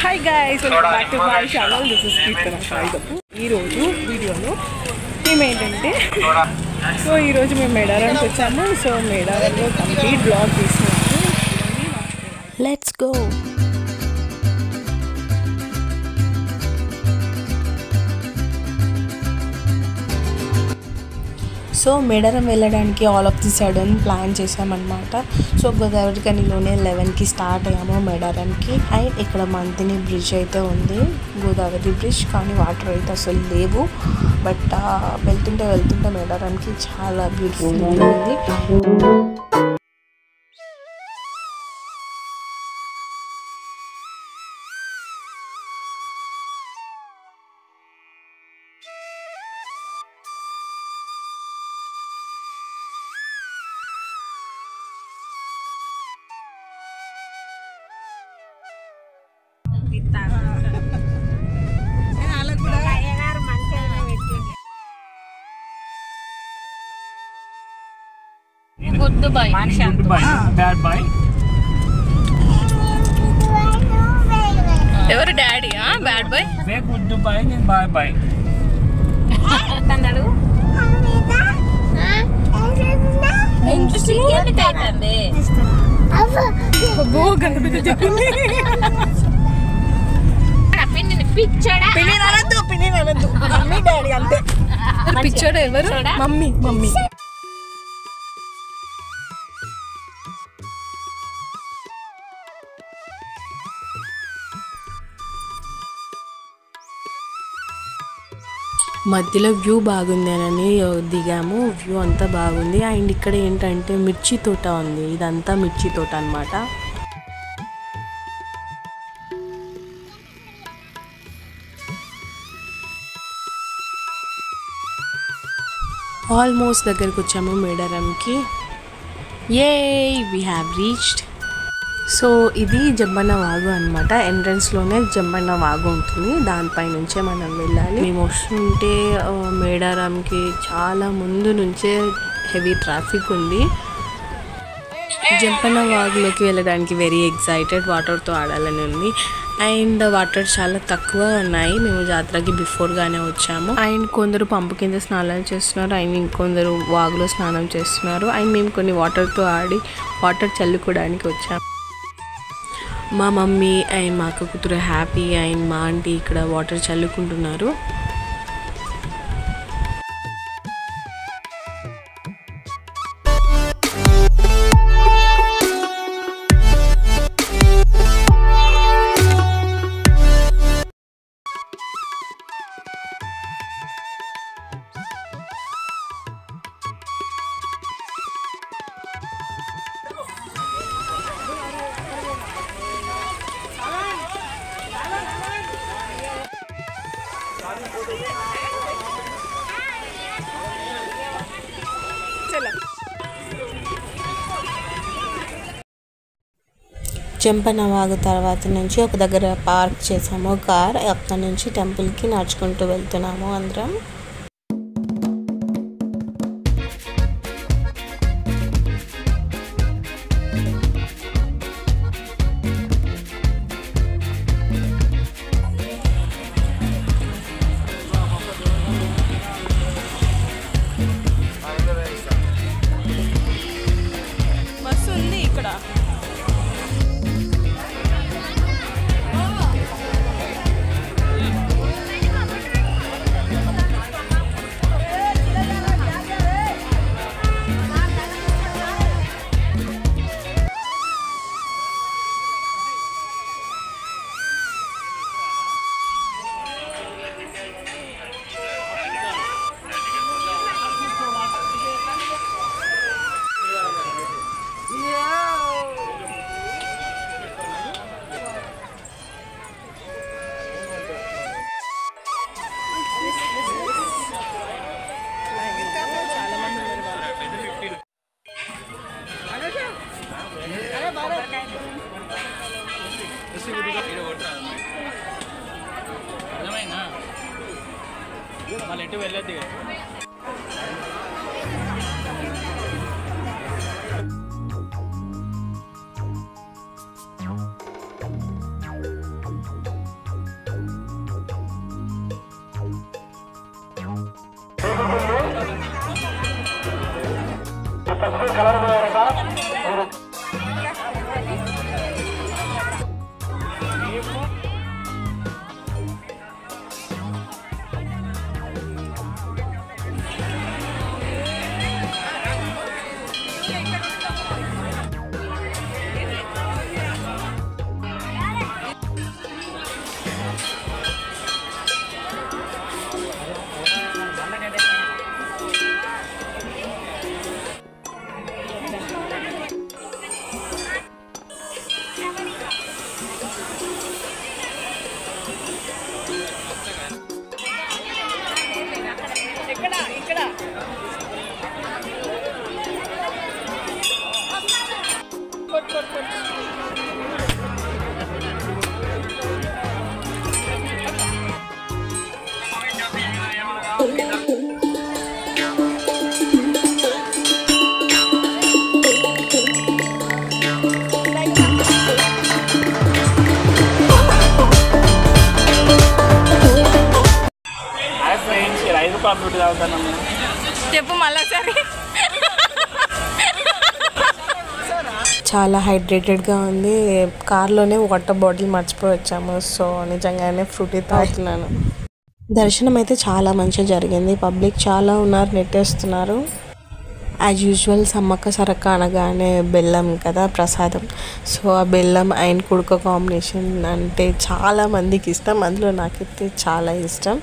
Hi guys, welcome back to my channel. This is Kirtana Shaidapu. ఈ రోజు వీడియోలో మేము ఏంటంటే ఈ రోజు మేము మేడారానికి వచ్చాము. సో మేడారంలో కంప్లీట్ బ్లాగ్ తీస్తున్నాము. Let's go. సో మేడారం వెళ్ళడానికి all of the sudden plan చేసామన్నమాట. సో గోదావరి కనిలోనే 11కి స్టార్ట్ అయ్యాము మేడారంకి. అండ్ ఇక్కడ మంతిని బ్రిడ్జ్ అయితే ఉంది, గోదావరి బ్రిడ్జ్, కానీ వాటర్ అయితే అసలు లేవు. బట్ వెళ్తుంటే మేడారంకి చాలా బ్యూటిఫుల్ ఉంది. Goodbye. Bad bye. ఎవరు daddy? Bad boy. Good bye, నేను బాయ్ బాయ్ అన్నాడు. పిచ్చాడు ఎవరు? మమ్మీ. మధ్యలో వ్యూ బాగుంది అని దిగాము. వ్యూ అంతా బాగుంది. అండ్ ఇక్కడ ఏంటంటే మిర్చి తోట ఉంది. ఇదంతా మిర్చి తోట అన్నమాట. ఆల్మోస్ట్ దగ్గరకు వచ్చాము మేడారంకి. We have reached. సో ఇది జంబన్న వాగు అనమాట. ఎంట్రన్స్లోనే జంబన్న వాగు ఉంటుంది, దానిపై నుంచే మనం వెళ్ళాలి. మేము వస్తుంటే మేడారంకి చాలా ముందు నుంచే హెవీ ట్రాఫిక్ ఉంది. జంబన్న వాగులోకి వెళ్ళడానికి వెరీ ఎక్సైటెడ్, వాటర్తో ఆడాలని ఉంది. అండ్ వాటర్ చాలా తక్కువ ఉన్నాయి. మేము జాతరకి బిఫోర్గానే వచ్చాము. అండ్ కొందరు పంపు కింద స్నానాలు చేస్తున్నారు, అండ్ ఇంకొందరు వాగులో స్నానం చేస్తున్నారు. అండ్ మేము కొన్ని వాటర్తో ఆడి వాటర్ చల్లుకోవడానికి వచ్చాము. మా మమ్మీ అండ్ మా అక్క కూతురు హ్యాపీ అండ్ మా ఆంటీ ఇక్కడ వాటర్ చల్లుకుంటున్నారు. జంపన్న వాగు తర్వాత నుంచి ఒక దగ్గర పార్క్ చేసాము కార్. అక్కడి నుంచి టెంపుల్కి నడుచుకుంటూ వెళ్తున్నాము అందరం. బస్సు ఉంది ఇక్కడ. వాళ్ళు ఎటు వెళ్ళొద్దు. చెప్పు మళ్ళీసారి. చాలా హైడ్రేటెడ్గా ఉంది. కార్లోనే వాటర్ బాటిల్ మర్చిపోయి వచ్చాము. సో నిజంగానే ఫ్రూటీ తాగుతున్నాను. దర్శనం అయితే చాలా మంచిగా జరిగింది. పబ్లిక్ చాలా ఉన్నారు, నెట్టేస్తున్నారు. యాజ్ యూజువల్ సమ్మక్క సరక్క అనగానే బెల్లం కదా ప్రసాదం. సో ఆ బెల్లం అండ్ కుడుక కాంబినేషన్ అంటే చాలా మందికి ఇష్టం. అందులో నాకైతే చాలా ఇష్టం.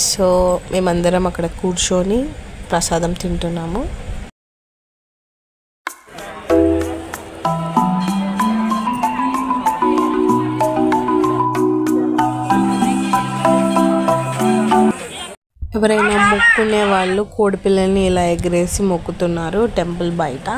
సో మేమందరం అక్కడ కూర్చొని ప్రసాదం తింటున్నాము. ఎవరైనా మొక్కునే వాళ్ళు కోడిపిల్లల్ని ఇలా ఎగరేసి మొక్కుతున్నారు టెంపుల్ బయట.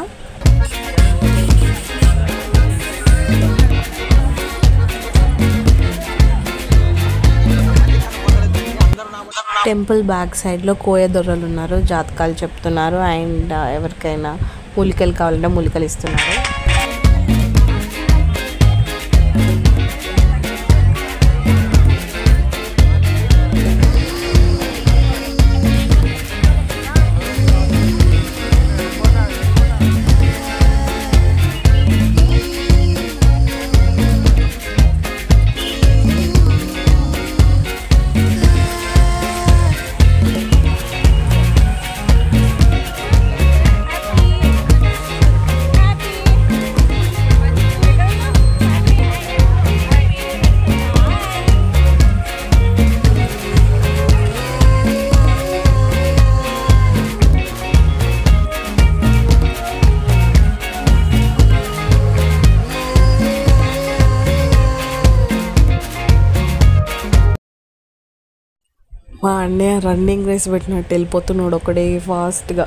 టెంపుల్ బ్యాక్ సైడ్లో కోయ దొర్రలు ఉన్నారు, జాతకాలు చెప్తున్నారు. అండ్ ఎవరికైనా మూలికలు కావాలంటే మూలికలు ఇస్తున్నారు. మా అన్నయ్య రన్నింగ్ రేస్ పెట్టినట్టు వెళ్ళిపోతున్నాడు ఒకడే ఫాస్ట్గా.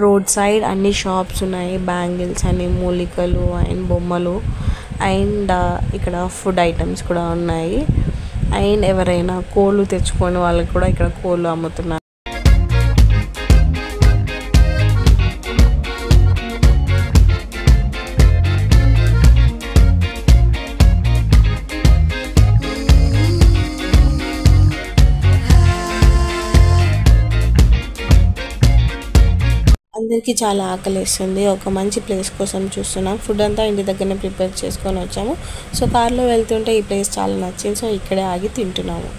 రోడ్ సైడ్ అన్ని షాప్స్ ఉన్నాయి, బ్యాంగిల్స్ అని, మూలికలు అండ్ బొమ్మలు అండ్ ఇక్కడ ఫుడ్ ఐటమ్స్ కూడా ఉన్నాయి. అండ్ ఎవరైనా కోళ్ళు తెచ్చుకొని వాళ్ళకి కూడా ఇక్కడ కోళ్ళు అమ్ముతున్నారు. అందరికీ చాలా ఆకలిస్తుంది. ఒక మంచి ప్లేస్ కోసం చూస్తున్నాం. ఫుడ్ అంతా ఇంటి దగ్గరనే ప్రిపేర్ చేసుకొని వచ్చాము. సో కార్లో వెళ్తుంటే ఈ ప్లేస్ చాలా నచ్చింది. సో ఇక్కడే ఆగి తింటున్నాము.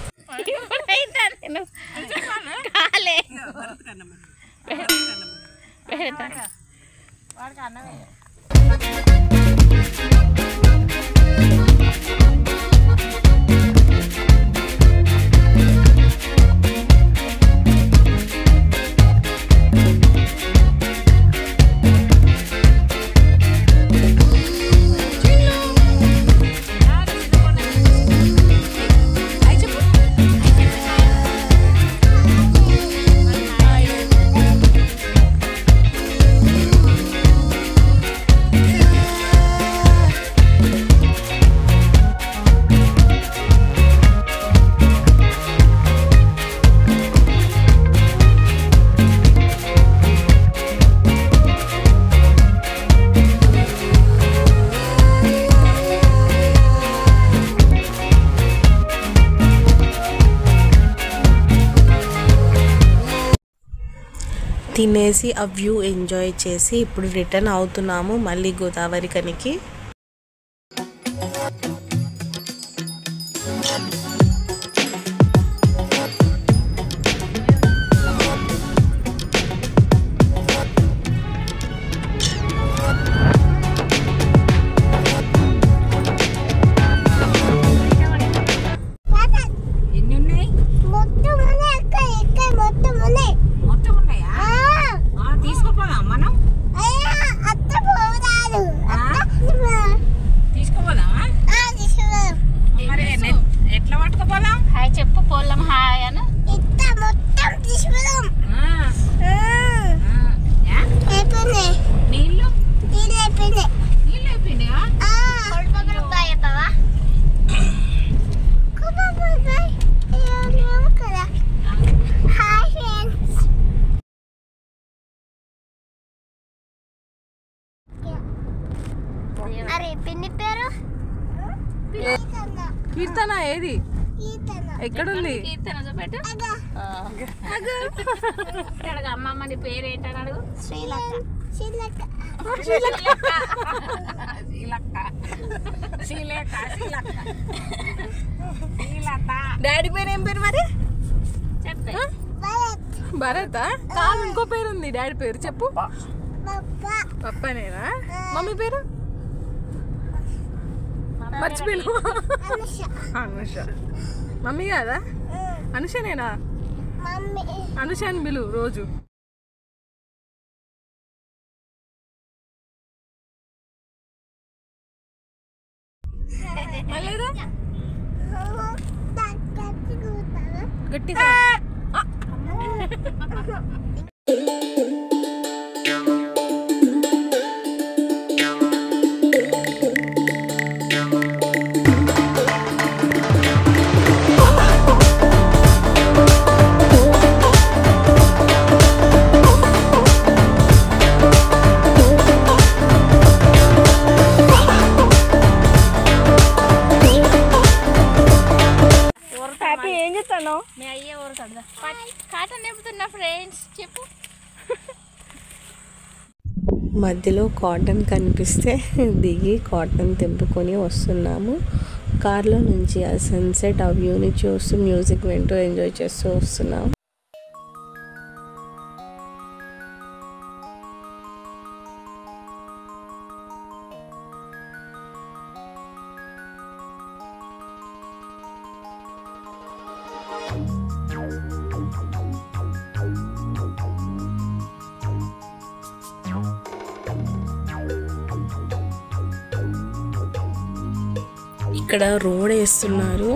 తినేసి ఆ వ్యూ ఎంజాయ్ చేసి ఇప్పుడు రిటర్న్ అవుతున్నాము మళ్ళీ గోదావరి కనికి. కీర్తన ఏది ఎక్కడుంది? అమ్మమ్మని పేరు ఏంటన్నాడు? డాడీ పేరు ఏం పేరు మరి? చెప్పే. భరత్. కాదు, ఇంకో పేరు ఉంది డాడీ పేరు చెప్పు. పప్పనేనా? మమ్మీ పేరు మర్చిపోయినా? అనుష. మమ్మీ కాదా? అనుషనేనా? అనుష అని పిలువు రోజు. గట్టిగా మధ్యలో కాటన్ కనిపిస్తే దిగి కాటన్ తెంపుకొని వస్తున్నాము. కార్లో నుంచి ఆ సన్సెట్ ఆ వ్యూని చూస్తూ మ్యూజిక్ వింటూ ఎంజాయ్ చేస్తూ వస్తున్నాము. ఇక్కడ రోడ్ వేస్తున్నారు.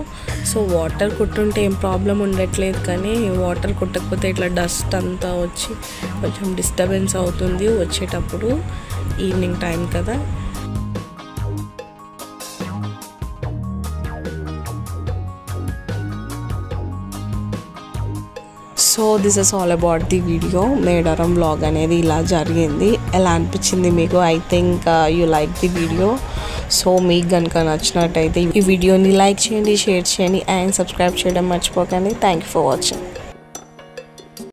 సో వాటర్ కొట్టుంటే ఏం ప్రాబ్లం ఉండట్లేదు, కానీ వాటర్ కొట్టకపోతే ఇట్లా డస్ట్ అంతా వచ్చి కొంచెం డిస్టర్బెన్స్ అవుతుంది వచ్చేటప్పుడు. ఈవినింగ్ టైం కదా. So this is all about the video. Medaram vlog అనేది ఇలా జరిగింది. ఎలా అనిపించింది మీకు? I think you like the video. So మీకు కనుక నచ్చినట్టయితే ఈ వీడియోని లైక్ చేయండి, షేర్ చేయండి అండ్ సబ్స్క్రైబ్ చేయడం మర్చిపోకండి. Thank you for watching.